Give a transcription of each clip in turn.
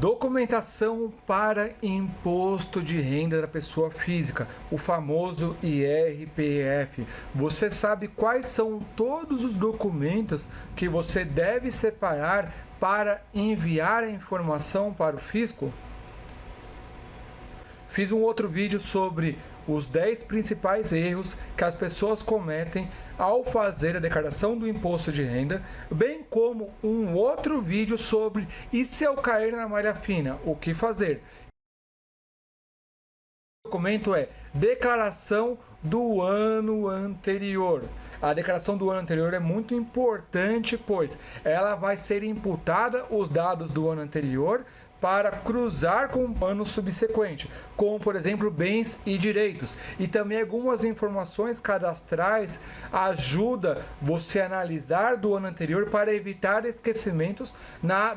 Documentação para imposto de renda da pessoa física, o famoso IRPF. Você sabe quais são todos os documentos que você deve separar para enviar a informação para o fisco? Fiz um outro vídeo sobre os 10 principais erros que as pessoas cometem ao fazer a declaração do imposto de renda, bem como um outro vídeo sobre e se eu cair na malha fina, o que fazer. O documento é declaração do ano anterior. A declaração do ano anterior é muito importante, pois ela vai ser imputada os dados do ano anterior para cruzar com o ano subsequente, como por exemplo bens e direitos. E também algumas informações cadastrais ajuda você a analisar do ano anterior para evitar esquecimentos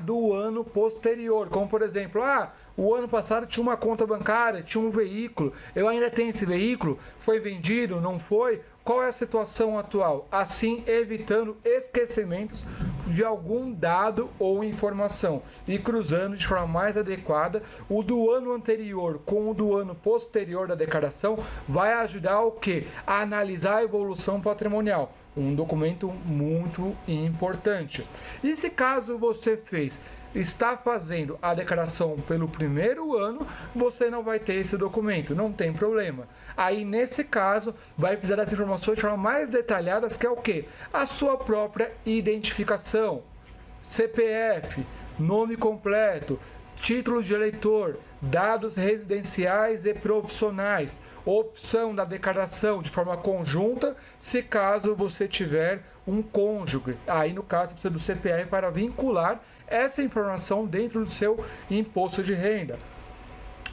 do ano posterior, como por exemplo, o ano passado tinha uma conta bancária, tinha um veículo, eu ainda tenho esse veículo, foi vendido, não foi? Qual é a situação atual? Assim, evitando esquecimentos de algum dado ou informação e cruzando de forma mais adequada o do ano anterior com o do ano posterior da declaração, vai ajudar o quê? A analisar a evolução patrimonial. Um documento muito importante. E se caso você está fazendo a declaração pelo primeiro ano, você não vai ter esse documento, não tem problema. Aí, nesse caso, vai precisar das informações de forma mais detalhadas, que é o quê? A sua própria identificação, CPF, nome completo, título de eleitor, dados residenciais e profissionais, opção da declaração de forma conjunta, se caso você tiver um cônjuge. Aí, no caso, precisa do CPF para vincular essa informação dentro do seu imposto de renda.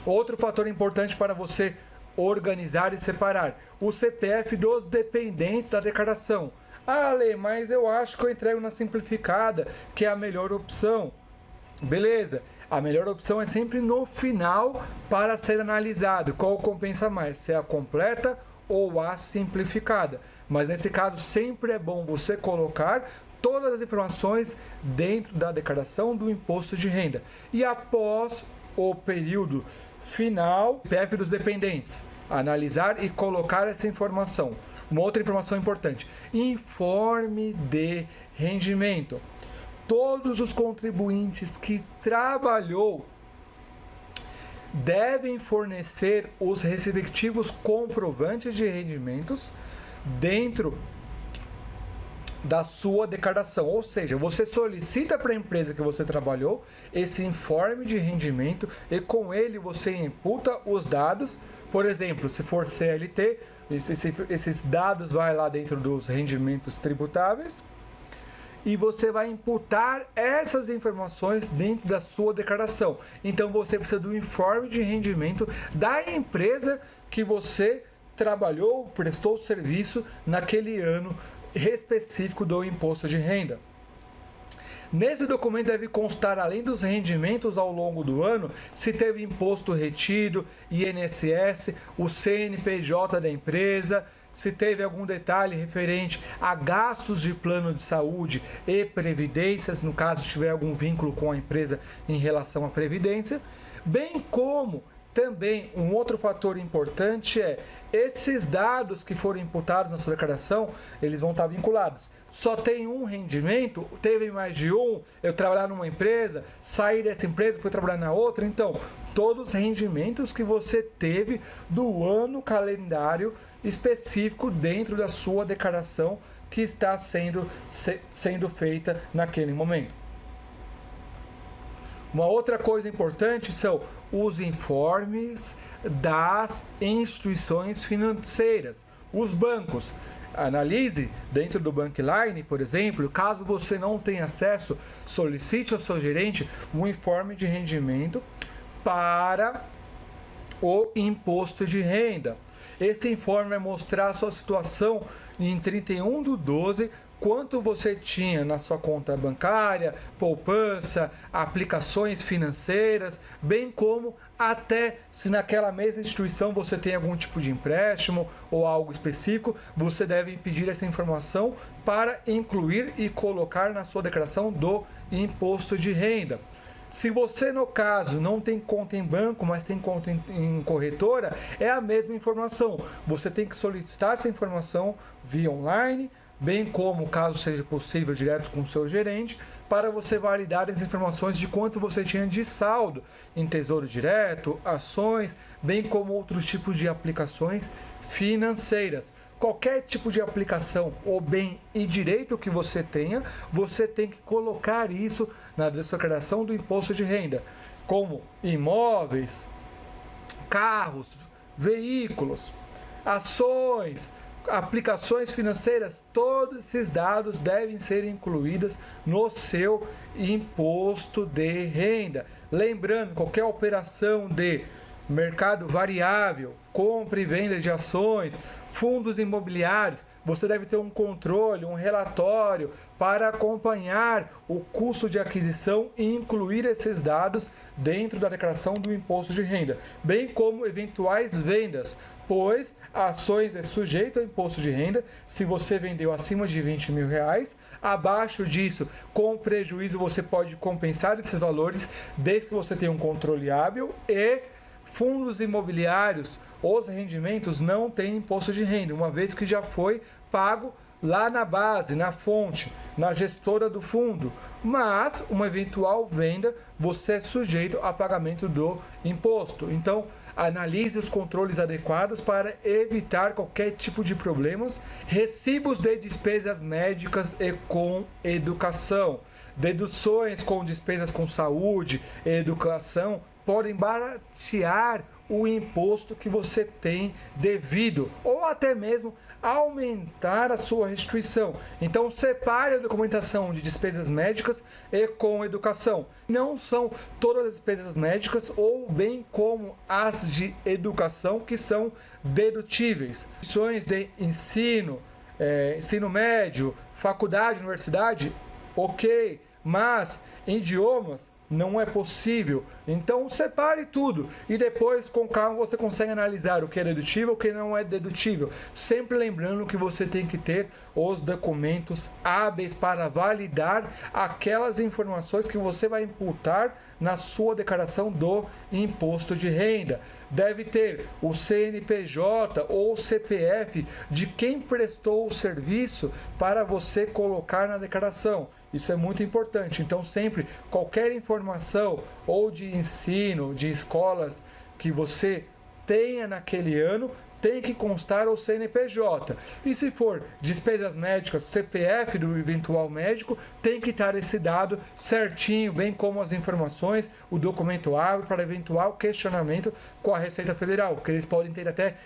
Outro fator importante para você organizar e separar: o CPF dos dependentes da declaração. Ale, mas eu acho que eu entrego na simplificada, que é a melhor opção. Beleza, a melhor opção é sempre no final para ser analisado qual compensa mais, se é a completa ou a simplificada. Mas nesse caso sempre é bom você colocar todas as informações dentro da declaração do imposto de renda. E após o período final, CPF dos dependentes, analisar e colocar essa informação. Uma outra informação importante: informe de rendimento. Todos os contribuintes que trabalhou devem fornecer os respectivos comprovantes de rendimentos dentro da sua declaração, ou seja, você solicita para a empresa que você trabalhou esse informe de rendimento e com ele você imputa os dados. Por exemplo, se for CLT, esses dados vai lá dentro dos rendimentos tributáveis e você vai imputar essas informações dentro da sua declaração. Então você precisa do informe de rendimento da empresa que você trabalhou, prestou serviço naquele ano específico do imposto de renda. Nesse documento deve constar, além dos rendimentos ao longo do ano, se teve imposto retido, INSS, o CNPJ da empresa, se teve algum detalhe referente a gastos de plano de saúde e previdências, no caso tiver algum vínculo com a empresa em relação à previdência, bem como também um outro fator importante é esses dados que foram imputados na sua declaração, eles vão estar vinculados. Só tem um rendimento, teve mais de um, eu trabalhar numa empresa, sair dessa empresa, fui trabalhar na outra, então todos os rendimentos que você teve do ano calendário específico dentro da sua declaração que está sendo feita naquele momento. Uma outra coisa importante são os informes das instituições financeiras, os bancos. Analise dentro do Bankline, por exemplo, caso você não tenha acesso, solicite ao seu gerente um informe de rendimento para o imposto de renda. Esse informe vai mostrar a sua situação em 31/12, quanto você tinha na sua conta bancária, poupança, aplicações financeiras, bem como até se naquela mesma instituição você tem algum tipo de empréstimo ou algo específico, você deve pedir essa informação para incluir e colocar na sua declaração do imposto de renda. Se você, no caso, não tem conta em banco, mas tem conta em corretora, é a mesma informação. Você tem que solicitar essa informação via online, bem como, caso seja possível, direto com o seu gerente, para você validar as informações de quanto você tinha de saldo em Tesouro Direto, ações, bem como outros tipos de aplicações financeiras. Qualquer tipo de aplicação ou bem e direito que você tenha, você tem que colocar isso na declaração do imposto de renda, como imóveis, carros, veículos, ações, aplicações financeiras. Todos esses dados devem ser incluídos no seu imposto de renda. Lembrando, qualquer operação de mercado variável, compra e venda de ações, fundos imobiliários, você deve ter um controle, um relatório para acompanhar o custo de aquisição e incluir esses dados dentro da declaração do imposto de renda, bem como eventuais vendas, pois ações é sujeito ao imposto de renda se você vendeu acima de R$ 20.000. Abaixo disso, com prejuízo, você pode compensar esses valores desde que você tenha um controle hábil. E fundos imobiliários, os rendimentos não têm imposto de renda, uma vez que já foi pago lá na base, na fonte, na gestora do fundo. Mas uma eventual venda, você é sujeito a pagamento do imposto. Então, analise os controles adequados para evitar qualquer tipo de problemas. Recibos de despesas médicas e com educação. Deduções com despesas com saúde e educação podem baratear o imposto que você tem devido, ou até mesmo aumentar a sua restituição. Então, separe a documentação de despesas médicas e com educação. Não são todas as despesas médicas, ou bem como as de educação, que são dedutíveis. Instituições de ensino, ensino médio, faculdade, universidade, ok, mas idiomas não é possível. Então separe tudo e depois, com calma, você consegue analisar o que é dedutível e o que não é dedutível, sempre lembrando que você tem que ter os documentos hábeis para validar aquelas informações que você vai imputar na sua declaração do imposto de renda. Deve ter o CNPJ ou CPF de quem prestou o serviço para você colocar na declaração. Isso é muito importante. Então, sempre, qualquer informação ou de ensino, de escolas que você tenha naquele ano, tem que constar o CNPJ. E se for despesas médicas, CPF do eventual médico, tem que estar esse dado certinho, bem como as informações, o documento hábil para eventual questionamento com a Receita Federal, porque eles podem ter até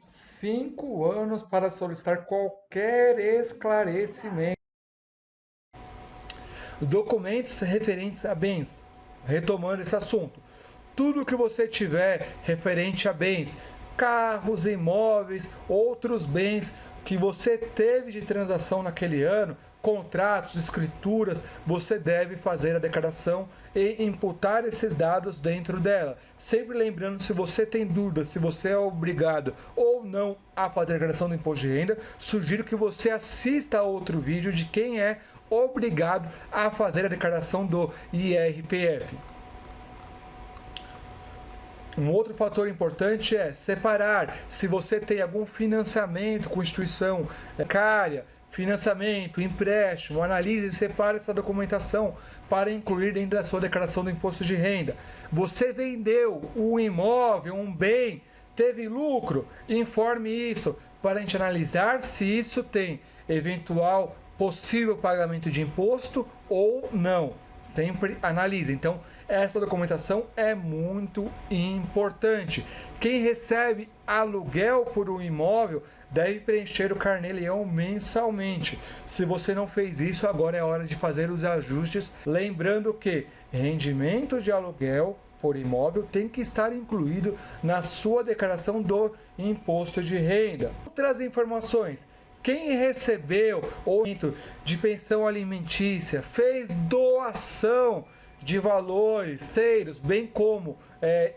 5 anos para solicitar qualquer esclarecimento. Documentos referentes a bens. Retomando esse assunto, tudo que você tiver referente a bens, carros, imóveis, outros bens que você teve de transação naquele ano, contratos, escrituras, você deve fazer a declaração e imputar esses dados dentro dela. Sempre lembrando, se você tem dúvida se você é obrigado ou não a fazer a declaração do imposto de renda, sugiro que você assista a outro vídeo de quem é obrigado a fazer a declaração do IRPF. Um outro fator importante é separar se você tem algum financiamento com instituição bancária, financiamento, empréstimo. Analise e separe essa documentação para incluir dentro da sua declaração do imposto de renda. Você vendeu um imóvel, um bem, teve lucro, informe isso para a gente analisar se isso tem eventual possível pagamento de imposto ou não. Sempre analise. Então, essa documentação é muito importante. Quem recebe aluguel por um imóvel deve preencher o carnê-leão mensalmente. Se você não fez isso, agora é hora de fazer os ajustes. Lembrando que rendimento de aluguel por imóvel tem que estar incluído na sua declaração do imposto de renda. Outras informações. Quem recebeu ou de pensão alimentícia, fez doação de valores terceiros, bem como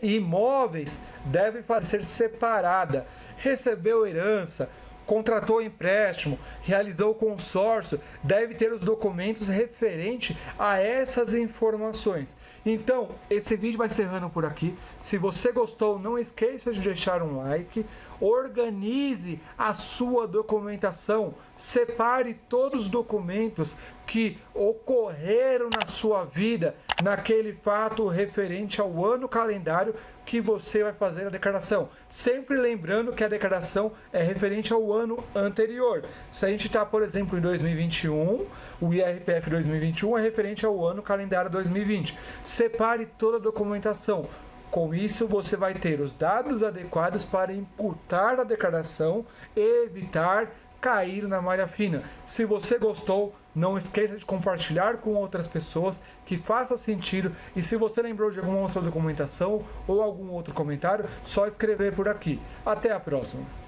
imóveis, deve ser separada. Recebeu herança, contratou empréstimo, realizou consórcio, deve ter os documentos referentes a essas informações. Então, esse vídeo vai encerrando por aqui. Se você gostou, não esqueça de deixar um like. Organize a sua documentação. Separe todos os documentos que ocorreram na sua vida naquele fato referente ao ano calendário que você vai fazer a declaração. Sempre lembrando que a declaração é referente ao ano anterior. Se a gente está, por exemplo, em 2021, o IRPF 2021 é referente ao ano calendário 2020. Separe toda a documentação. Com isso, você vai ter os dados adequados para imputar a declaração e evitar cair na malha fina. Se você gostou, não esqueça de compartilhar com outras pessoas que faça sentido. E se você lembrou de alguma outra documentação ou algum outro comentário, só escrever por aqui. Até a próxima!